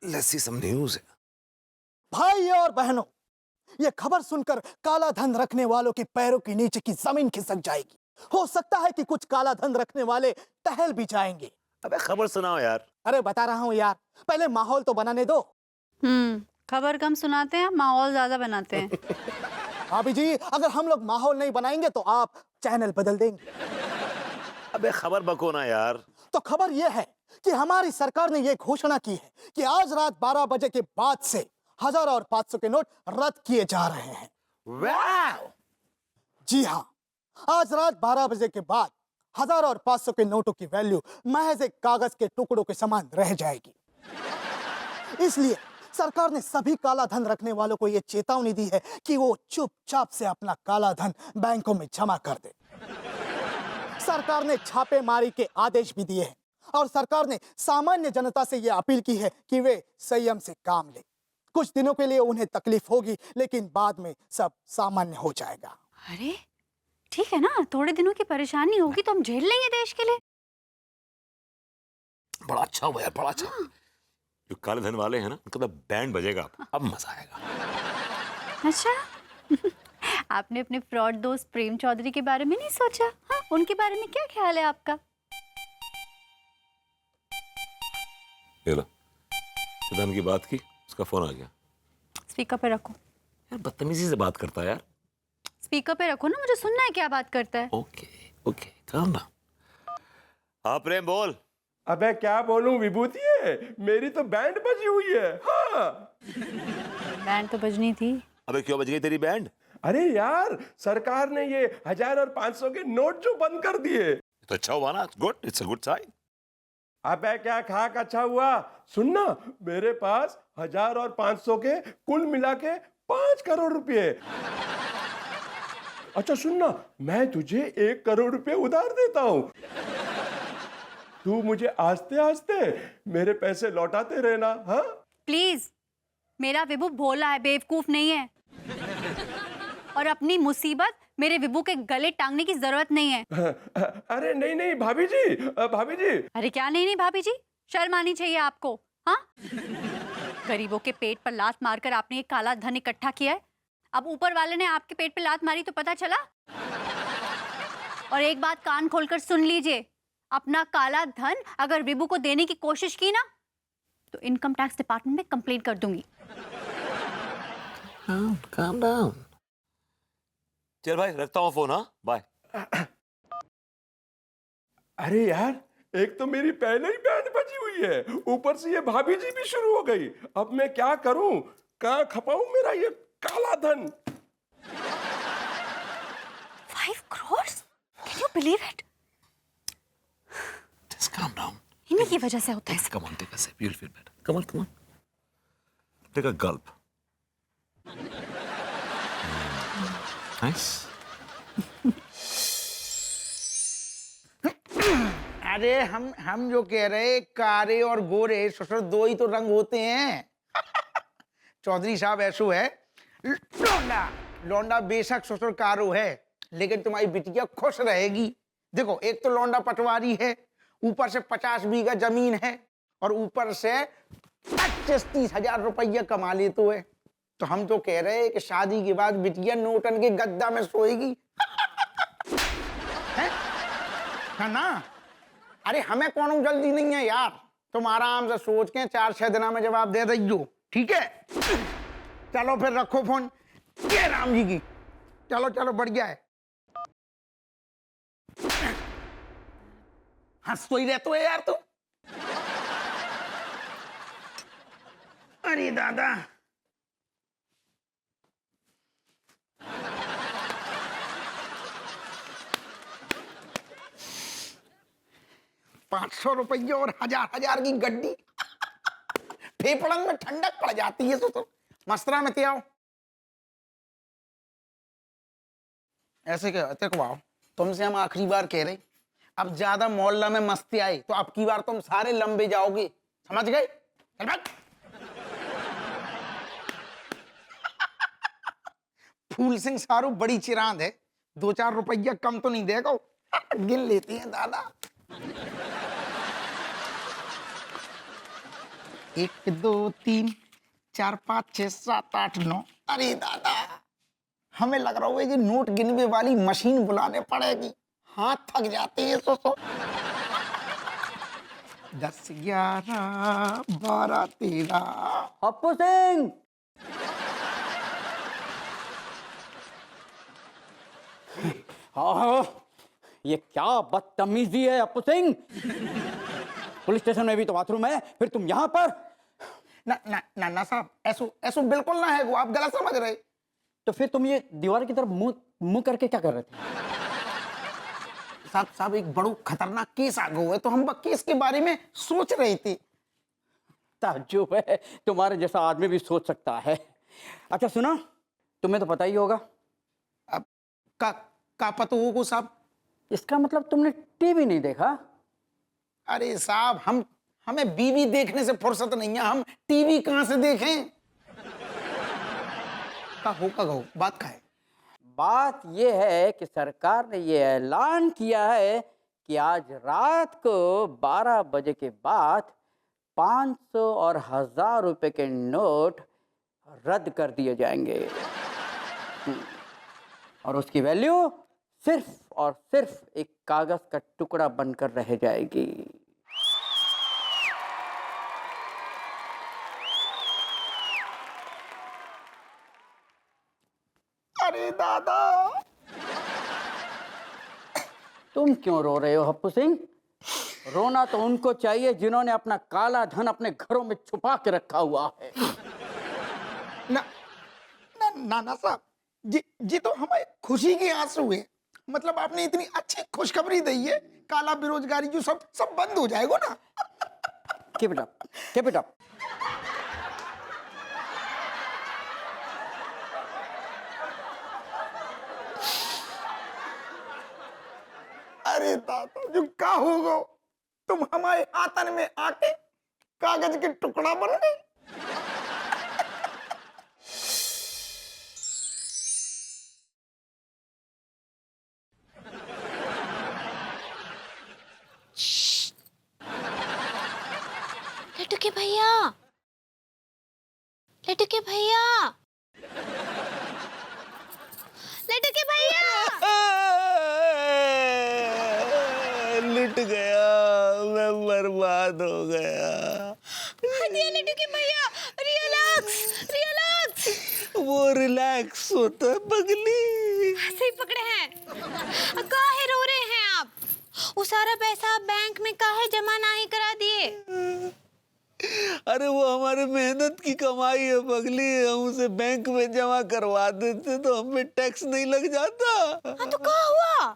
Let's see some news. भाई और बहनों, ये खबर सुनकर काला धन रखने वालों के पैरों के नीचे की जमीन खिसक जाएगी। हो सकता है कि कुछ काला धन रखने वाले टहल भी जाएंगे। अबे खबर सुनाओ यार। अरे बता रहा हूँ यार, पहले माहौल तो बनाने दो। खबर कम सुनाते हैं, माहौल ज्यादा बनाते हैं। भाभी जी, अगर हम लोग माहौल नहीं बनाएंगे तो आप चैनल बदल देंगे। अबे खबर बको ना यार। तो खबर यह है कि हमारी सरकार ने यह घोषणा की है कि आज रात 12 बजे के बाद से 1000 और 500 के नोट रद्द किए जा रहे हैं। वाह! जी हाँ, आज रात 12 बजे के बाद 1000 और 500 के नोटों की वैल्यू महज एक कागज के टुकड़ों के समान रह जाएगी। इसलिए सरकार ने सभी काला धन रखने वालों को यह चेतावनी दी है कि वो चुपचाप से अपना काला धन बैंकों में जमा कर दे। सरकार ने छापेमारी के आदेश भी दिए हैं और सरकार ने सामान्य जनता से यह अपील की है कि वे संयम से काम लें। कुछ दिनों के लिए उन्हें तकलीफ होगी, लेकिन बाद में सब सामान्य हो जाएगा। अरे ठीक है ना, थोड़े दिनों की परेशानी होगी तो हम झेल लेंगे देश के लिए। बड़ा अच्छा हुआ यार, बड़ा अच्छा। जो काले धन वाले हैं ना, उनका तो बैंड बजेगा, अब मजा आएगा। अच्छा आपने अपने फ्रॉड दोस्त प्रेम चौधरी के बारे में नहीं सोचा? हाँ, उनके बारे में क्या ख्याल है आपका? ये लो, धन की बात की, उसका फोन आ गया। स्पीकर पे रखो। यार बदतमीजी से बात करता है यार। स्पीकर पे रखो ना, मुझे सुनना है क्या बात करता है। ओके ओके, काम ना। हाँ प्रेम बोल। अबे क्या बोलूं विभूति है, मेरी तो बैंड बजी हुई है। हाँ बैंड तो बजनी थी। अबे क्यों बज गई तेरी बैंड? अरे यार, सरकार ने ये 1000 और 500 के नोट जो बंद कर दिए। तो अच्छा हुआ ना, good, it's a good sign. अबे क्या खाक अच्छा हुआ, सुनना, मेरे पास 1000 और 500 के कुल मिला के 5 करोड़ रुपए। अच्छा सुनना, मैं तुझे 1 करोड़ रुपए उधार देता हूं, तू मुझे आस्ते आस्ते मेरे पैसे लौटाते रहना। हाँ प्लीज, मेरा विभू भोला है, बेवकूफ नहीं है। और अपनी मुसीबत मेरे विभू के गले टांगने की जरूरत नहीं है। अरे नहीं नहीं भाभी जी, भाभी जी। अरे क्या नहीं नहीं भाभी जी, शर्म आनी चाहिए आपको। हाँ, गरीबों के पेट पर लात मारकर आपने ये काला धन इकट्ठा किया है। अब ऊपर वाले ने आपके पेट पे लात मारी तो पता चला। और एक बात कान खोलकर सुन लीजिए, अपना काला धन अगर विभू को देने की कोशिश की ना तो इनकम टैक्स डिपार्टमेंट में कंप्लेंट कर दूंगी। Calm down. चल भाई, रखता हूँ फोन। हाँ बाय। अरे यार, एक तो मेरी पहले ही बैंड बजी हुई है, ऊपर से ये भाभी जी भी शुरू हो गई। अब मैं क्या करूं, कहाँ खपाऊं मेरा ये काला धन। 5 crores? Can you believe it? Just calm down. इन्हीं की वजह से होता है। Come on, take a sip. You'll feel better. Come on, come on. Take a gulp. Nice. अरे हम जो कह रहे, कारे और गोरे ससुर दो ही तो रंग होते हैं। चौधरी साहब ऐसो है, लौंडा लौंडा बेशक ससुर कारो है, लेकिन तुम्हारी बिटिया खुश रहेगी। देखो, एक तो लौंडा पटवारी है, ऊपर से 50 बीघा जमीन है, और ऊपर से 25-30 हजार रुपया कमा लेते है। तो हम तो कह रहे हैं कि शादी के बाद बिटिया नोटन के गद्दा में सोएगी। है ना? अरे हमें कौन जल्दी नहीं है यार, तुम आराम से सोच के 4-6 दिन में जवाब दे दो, ठीक है? चलो फिर रखो फोन। ये राम जी की, चलो चलो, बढ़िया है। हंस तो ही रहते हो यार तुम। अरे दादा, ₹500 और 1000 की गड्डी, फेफड़न में ठंडक पड़ जाती है। तो मस्तरा में ते आओ, ऐसे कहते को आओ। तुमसे हम आखिरी बार कह रहे, अब ज्यादा मोहल्ला में मस्ती आई तो अब की बार तुम सारे लंबे जाओगे, समझ गए? चल भाग। फूल सिंह सारू बड़ी चिरांद है, 2-4 रुपया कम तो नहीं देगा। गिन लेती हैं दादा। 1 2 3 4 5 6 7 8 9। अरे दादा, हमें लग रहा है कि नोट गिनने वाली मशीन बुलाने पड़ेगी, हाथ थक जाते हैं तो 10 11 12 13। अप्पू सिंह, हाँ, ये क्या बदतमीजी है अप्पू सिंह। पुलिस स्टेशन में भी तो बाथरूम है, फिर तुम यहाँ पर। ना ना ना ना साहब, ऐसो ऐसो बिल्कुल ना है, वो आप गलत समझ रहे। तो फिर तुम ये दीवार की तरफ मुंह मुंह करके क्या कर रहे थे? साहब एक बड़ो खतरनाक केस आ गया है, तो हम केस के बारे में सोच रहे थे। ताज्जुब है, तुम्हारे जैसा आदमी भी सोच सकता है। अच्छा सुनो, तुम्हें तो पता ही होगा। अब का पता होगा साहब? इसका मतलब तुमने टीवी नहीं देखा? अरे साहब, हमें बीवी देखने से फुर्सत नहीं है, हम टीवी कहां से देखें? का बात का है? बात यह है कि सरकार ने ये ऐलान किया है कि आज रात को 12 बजे के बाद 500 और 1000 रुपए के नोट रद्द कर दिए जाएंगे। और उसकी वैल्यू सिर्फ और सिर्फ एक कागज का टुकड़ा बनकर रह जाएगी। अरे दादा, तुम क्यों रो रहे हो हप्पू सिंह? रोना तो उनको चाहिए जिन्होंने अपना काला धन अपने घरों में छुपा के रखा हुआ है। ना ना ना साहब, जी तो हमारे खुशी के आंसू है। मतलब आपने इतनी अच्छी खुशखबरी दी है, काला बेरोजगारी जो सब बंद हो जाएगा ना। Keep it up. Keep it up. अरे दादा, जो का होगा, तुम हमारे आतन में आके कागज के टुकड़ा बन गए। लट्टू के भैया, लट्टू के भैया, लट्टू के भैया। लुट गया, मैं बर्बाद हो गया। हटिए लट्टू के भैया, रिलैक्स रिलैक्स। वो रिलैक्स होता है पगली। ऐसे ही पकड़े हैं। काहे रो रहे हैं आप? वो सारा पैसा आप बैंक में काहे जमा नहीं करा दिए? अरे वो हमारे मेहनत की कमाई है पगली, हम उसे बैंक में जमा करवा देते तो हमें टैक्स नहीं लग जाता। हाँ तो क्या हुआ?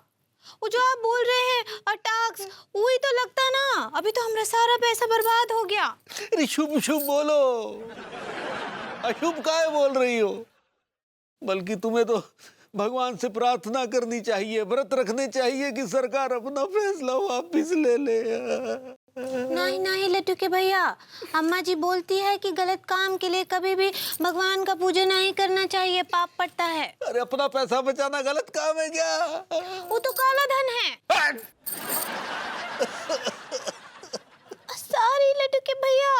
वो जो आप बोल रहे हैं टैक्स, वही तो लगता ना। अभी तो हमारा सारा पैसा बर्बाद हो गया। अरे शुभ शुभ बोलो, अशुभ काहे बोल रही हो? बल्कि तुम्हें तो भगवान से प्रार्थना करनी चाहिए, व्रत रखने चाहिए कि सरकार अपना फैसला वापिस ले ले। नहीं नहीं लट्टू के भैया, अम्मा जी बोलती है कि गलत काम के लिए कभी भी भगवान का पूजा नहीं करना चाहिए, पाप पड़ता है। अरे अपना पैसा बचाना गलत काम है क्या? वो तो काला धन है। सॉरी लट्टू के भैया।